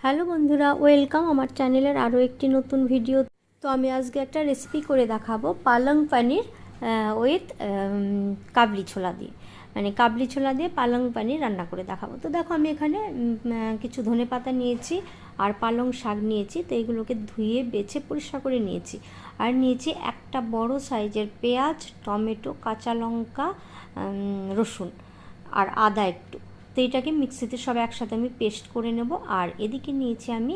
Hello বন্ধুরা, welcome আমার চ্যানেলের আরও একটি নতুন ভিডিও। তো আমি আজকে একটা রেসিপি করে দেখাবো পালং পনির উইথ কাবলি ছোলা দিয়ে, মানে কাবলি ছোলা দিয়ে পালং পনির রান্না করে দেখাবো। তো দেখো আমি এখানে কিছু ধনেপাতা নিয়েছি আর পালং শাক নিয়েছি। তো এগুলোকে ধুয়ে বেছে পরিষ্কার করে নিয়েছি। আর নিয়েছি একটা বড় সাইজের পেঁয়াজ, টমেটো, কাঁচা লঙ্কা, রসুন আর আদা একটু। তো এটাকে মিক্সিতে সব একসাথে আমি পেস্ট করে নেব। আর এদিকে নিয়েছি আমি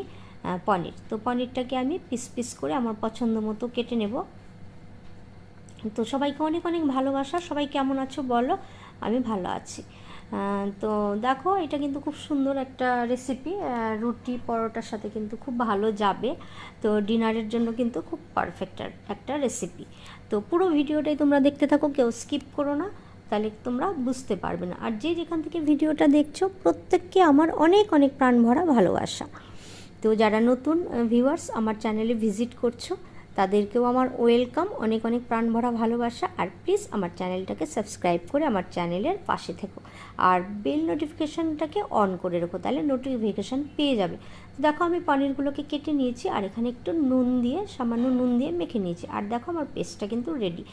পনির। তো পনিরটাকে আমি পিস পিস করে আমার পছন্দ মতো কেটে নেব। তো সবাইকে অনেক অনেক ভালোবাসা। সবাই কেমন আছো বলো? আমি ভালো আছি। তো দেখো এটা কিন্তু খুব সুন্দর একটা রেসিপি, রুটি পরোটার সাথে কিন্তু খুব ভালো যাবে। তো ডিনারের জন্য কিন্তু খুব পারফেক্ট একটা রেসিপি। তো পুরো ভিডিওটাই তোমরা দেখতে থাকো, কেউ স্কিপ করো না, তাহলে তোমরা বুঝতে পারবে না। আর যে যেখান থেকে ভিডিওটা দেখছো প্রত্যেককে আমার অনেক অনেক প্রাণ ভরা ভালোবাসা। তো যারা নতুন ভিউয়ার্স আমার চ্যানেলে ভিজিট করছো তাদেরকেও আমার ওয়েলকাম, অনেক অনেক প্রাণ ভরা ভালোবাসা। আর প্লিজ আমার চ্যানেলটাকে সাবস্ক্রাইব করে আমার চ্যানেলের পাশে থেকো আর বেল নোটিফিকেশানটাকে অন করে রেখো, তাহলে নোটিফিকেশান পেয়ে যাবে। দেখো আমি পনিরগুলোকে কেটে নিয়েছি আর এখানে একটু নুন দিয়ে, সামান্য নুন দিয়ে মেখে নিয়েছি। আর দেখো আমার পেস্টটা কিন্তু রেডি।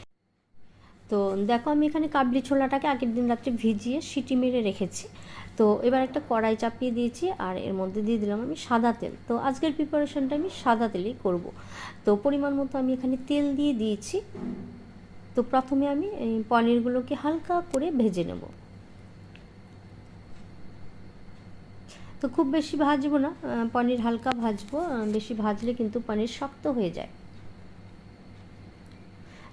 তো দেখো আমি এখানে কাবলি ছোলাটাকে আগের দিন রাত্রে ভিজিয়ে সিটি মেরে রেখেছি। তো এবার একটা কড়াই চাপিয়ে দিয়েছি আর এর মধ্যে দিয়ে দিলাম আমি সাদা তেল। তো আজকের প্রিপারেশনটা আমি সাদা তেলেই করব। তো পরিমাণ মতো আমি এখানে তেল দিয়ে দিয়েছি। তো প্রথমে আমি এই পনিরগুলোকে হালকা করে ভেজে নেব। তো খুব বেশি ভাজবো না, পনির হালকা ভাজবো, বেশি ভাজলে কিন্তু পনির শক্ত হয়ে যায়।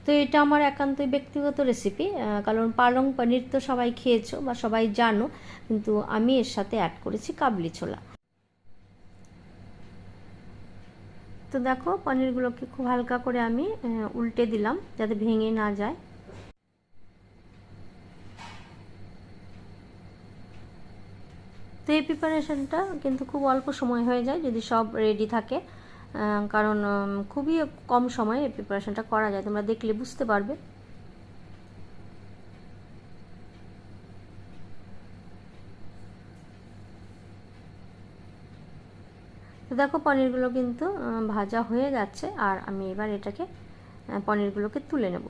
তো এটা আমার একান্তই ব্যক্তিগত রেসিপি, কারণ পালং পনির তো সবাই খেয়েছো বা সবাই জানো, কিন্তু আমি এর সাথে অ্যাড করেছি কাবলি ছোলা। তো দেখো পনিরগুলোকে খুব হালকা করে আমি উল্টে দিলাম যাতে ভেঙে না যায়। তো এই প্রিপারেশনটা কিন্তু খুব অল্প সময় হয়ে যায় যদি সব রেডি থাকে, কারণ খুবই কম সময়ে এই প্রিপারেশনটা করা যায়, তোমরা দেখলে বুঝতে পারবে। তো দেখো পনিরগুলো কিন্তু ভাজা হয়ে যাচ্ছে আর আমি এবার এটাকে পনিরগুলোকে তুলে নেব।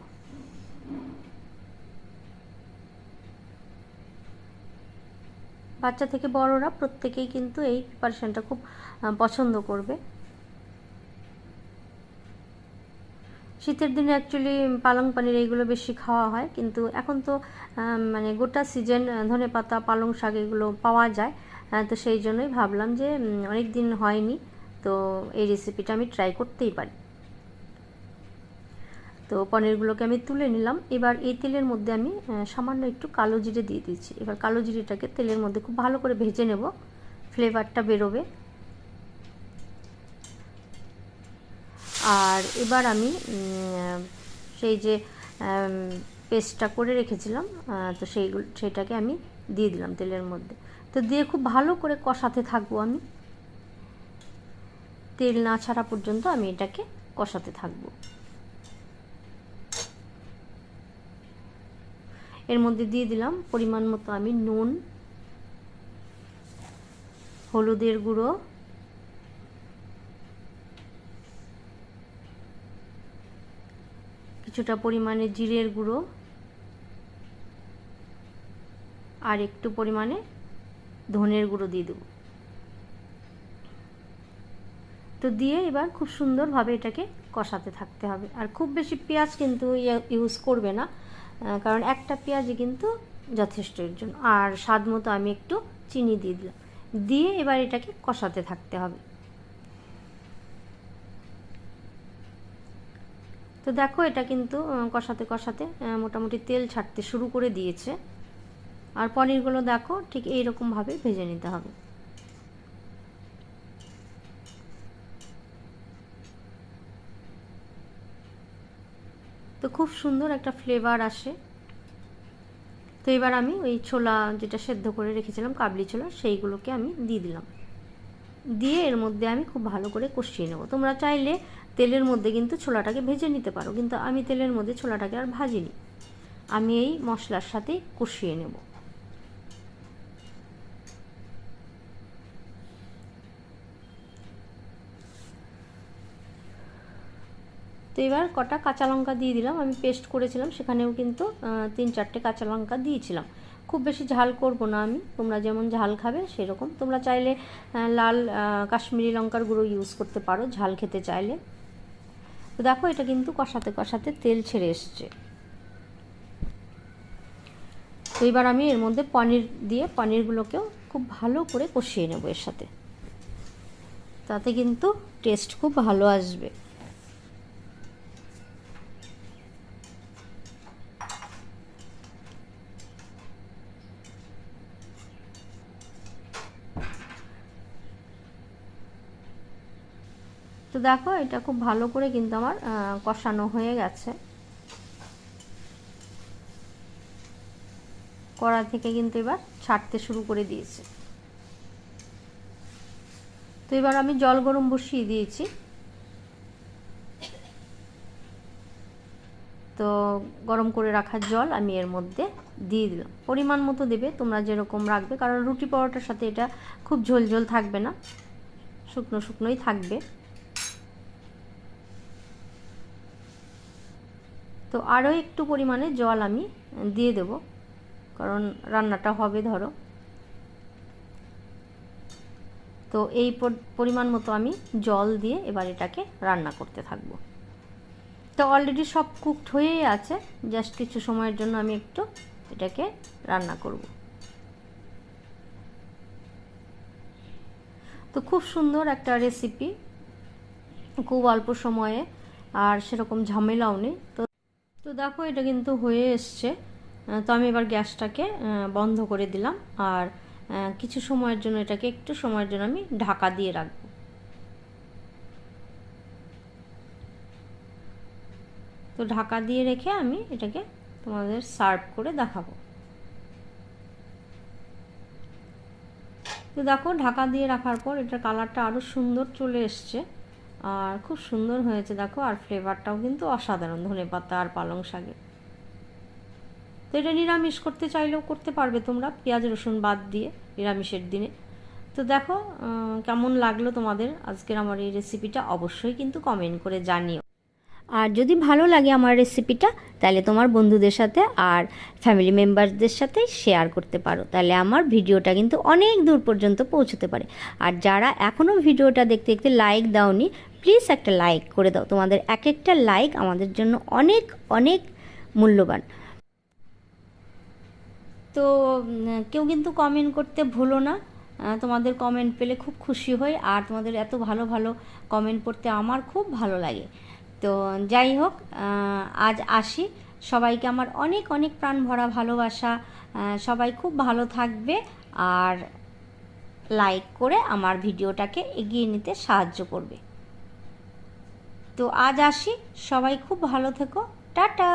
বাচ্চা থেকে বড়রা প্রত্যেকেই কিন্তু এই প্রিপারেশনটা খুব পছন্দ করবে। শীতের দিনে অ্যাকচুয়ালি পালং পনির এইগুলো বেশি খাওয়া হয়, কিন্তু এখন তো মানে গোটা সিজন ধনেপাতা, পালং শাক এগুলো পাওয়া যায়। তো সেই জন্যই ভাবলাম যে অনেক দিন হয়নি, তো এই রেসিপিটা আমি ট্রাই করতেই পারি। তো পনিরগুলোকে আমি তুলে নিলাম। এবার এই তেলের মধ্যে আমি সামান্য একটু কালো জিরে দিয়ে দিচ্ছি। এবার কালো জিরেটাকে তেলের মধ্যে খুব ভালো করে ভেজে নেব, ফ্লেভারটা বেরোবে। আর এবার আমি সেই যে পেস্টটা করে রেখেছিলাম, তো সেটাকে আমি দিয়ে দিলাম তেলের মধ্যে। তো দিয়ে খুব ভালো করে কষাতে থাকবো আমি, তেল না ছাড়া পর্যন্ত আমি এটাকে কষাতে থাকবো। এর মধ্যে দিয়ে দিলাম পরিমাণ মতো আমি নুন, হলুদের গুঁড়ো, কিছুটা পরিমাণে জিরের গুঁড়ো আর একটু পরিমাণে ধনের গুঁড়ো দিয়ে দেবো। তো দিয়ে এবার খুব সুন্দরভাবে এটাকে কষাতে থাকতে হবে। আর খুব বেশি পেঁয়াজ কিন্তু ইউজ করবে না, কারণ একটা পেঁয়াজই কিন্তু যথেষ্ট এর জন্য। আর স্বাদ মতো আমি একটু চিনি দিয়ে দিলাম, দিয়ে এবার এটাকে কষাতে থাকতে হবে। তো দেখো এটা কিন্তু কষাতে কষাতে মোটামুটি তেল ছাড়তে শুরু করে দিয়েছে। আর পনিরগুলো দেখো ঠিক এইরকমভাবে ভেজে নিতে হবে। তো খুব সুন্দর একটা ফ্লেভার আসে। তো এবার আমি ওই ছোলা যেটা সেদ্ধ করে রেখেছিলাম কাবলি ছোলা, সেইগুলোকে আমি দিয়ে দিলাম। দিয়ে এর মধ্যে আমি খুব ভালো করে কষিয়ে নেব। তোমরা চাইলে তেলের মধ্যে কিন্তু ছোলাটাকে ভেজে নিতে পারো, কিন্তু আমি তেলের মধ্যে ছোলাটাকে আর ভাজিনি, আমি এই মশলার সাথেই কষিয়ে নেব। তো এবার কটা কাঁচা লঙ্কা দিয়ে দিলাম, আমি পেস্ট করেছিলাম সেখানেও কিন্তু 3-4টে কাঁচা লঙ্কা দিয়েছিলাম। খুব বেশি ঝাল করব না আমি, তোমরা যেমন ঝাল খাবে সেরকম। তোমরা চাইলে লাল কাশ্মীরি লঙ্কার গুঁড়ো ইউজ করতে পারো ঝাল খেতে চাইলে। তো দেখো এটা কিন্তু কষাতে কষাতে তেল ছেড়ে এসছে। তো এবার আমি এর মধ্যে পনির দিয়ে পনিরগুলোকেও খুব ভালো করে কষিয়ে নেব এর সাথে, তাতে কিন্তু টেস্ট খুব ভালো আসবে। তো দেখো এটা খুব ভালো করে কিন্তু আমার কষানো হয়ে গেছে। কড়া থেকে কিন্তু এবার ছাড়তে শুরু করে দিয়েছে। তো এবার আমি জল গরম বসিয়ে দিয়েছি। তো গরম করে রাখা জল আমি এর মধ্যে দিয়ে দিলাম, পরিমাণ মতো দেবে, তোমরা যেরকম রাখবে, কারণ রুটি পরোটার সাথে এটা খুব ঝোল ঝোল থাকবে না, শুকনো শুকনোই থাকবে। তো আরও একটু পরিমাণে জল আমি দিয়ে দেব, কারণ রান্নাটা হবে ধরো। তো এই পরিমাণ মতো আমি জল দিয়ে এবার এটাকে রান্না করতে থাকবো। তো অলরেডি সব কুকড হয়েই আছে, জাস্ট কিছু সময়ের জন্য আমি একটু এটাকে রান্না করব। তো খুব সুন্দর একটা রেসিপি, খুব অল্প সময়ে, আর সেরকম ঝামেলাও নেই। তো দেখো এটা কিন্তু হয়ে এসছে। তো আমি এবার গ্যাসটাকে বন্ধ করে দিলাম, আর কিছু সময়ের জন্য এটাকে একটু সময়ের জন্য আমি ঢাকা দিয়ে রাখবো। তো ঢাকা দিয়ে রেখে আমি এটাকে তোমাদের সার্ভ করে দেখাবো। তো দেখো ঢাকা দিয়ে রাখার পর এটার কালারটা আরও সুন্দর চলে এসছে, আর খুব সুন্দর হয়েছে দেখো, আর ফ্লেভারটাও কিন্তু অসাধারণ ধনেপাতা আর পালং শাকের। তো এটা নিরামিষ করতে চাইলেও করতে পারবে তোমরা, পেঁয়াজ রসুন বাদ দিয়ে নিরামিষের দিনে। তো দেখো কেমন লাগলো তোমাদের আজকের আমার এই রেসিপিটা, অবশ্যই কিন্তু কমেন্ট করে জানিও। আর যদি ভালো লাগে আমার রেসিপিটা, তাহলে তোমার বন্ধুদের সাথে আর ফ্যামিলি মেম্বারসদের সাথে শেয়ার করতে পারো, তাহলে আমার ভিডিওটা কিন্তু অনেক দূর পর্যন্ত পৌঁছতে পারে। আর যারা এখনও ভিডিওটা দেখতে দেখতে লাইক দাওনি, প্লিজ একটা লাইক করে দাও, তোমাদের এক একটা লাইক আমাদের জন্য অনেক অনেক মূল্যবান। তো কেউ কিন্তু কমেন্ট করতে ভুলো না, তোমাদের কমেন্ট পেলে খুব খুশি হই, আর তোমাদের এত ভালো ভালো কমেন্ট পড়তে আমার খুব ভালো লাগে। তো যাই হোক, আজ আসি, সবাইকে আমার অনেক অনেক প্রাণ ভরা ভালোবাসা। সবাই খুব ভালো থাকবে, আর লাইক করে আমার ভিডিওটাকে এগিয়ে নিতে সাহায্য করবে। তো আজ আসি, সবাই খুব ভালো থেকো, টাটা।